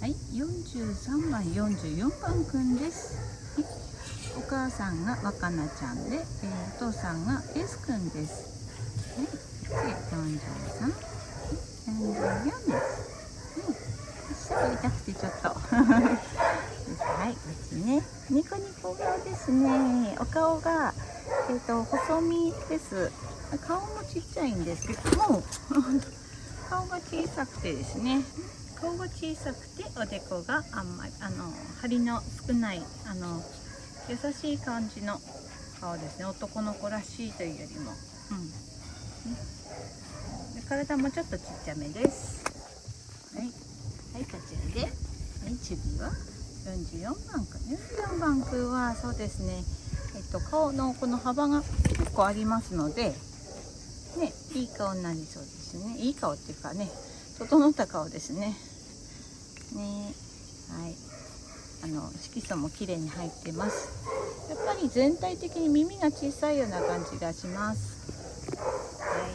はい、43番、44番くんです。はい、お母さんが若菜ちゃんで、お父さんが S くんです。はい、次43、44です。はい、足が痛くてちょっと。はい、こっちね。ニコニコ顔ですね。お顔が、細身です。顔もちっちゃいんですけども、顔が小さくてですね。顔が小さくておでこがあんまり張りの少ない優しい感じの顔ですね。男の子らしいというよりも、ね、で体もちょっとちっちゃめです。はい、はい、こちらで、はい、次は44番くん。44番くんはそうですね、顔のこの幅が結構ありますので、ね、いい顔になりそうですね。いい顔っていうかね、整った顔ですね。ね、はい、色素も綺麗に入ってます。やっぱり全体的に耳が小さいような感じがします。は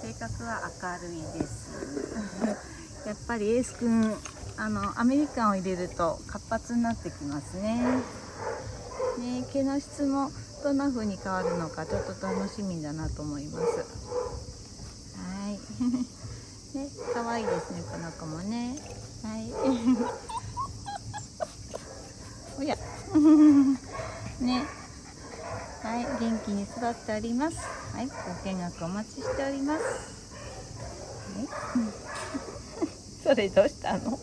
い、性格は明るいです。やっぱりエース君、アメリカンを入れると活発になってきますね。ね、毛の質もどんな風に変わるのかちょっと楽しみだなと思います。はい。ね、可愛いですね、この子もね。はい。おや。ね。はい、元気に育っております。はい、ご見学お待ちしております。はい。それどうしたの？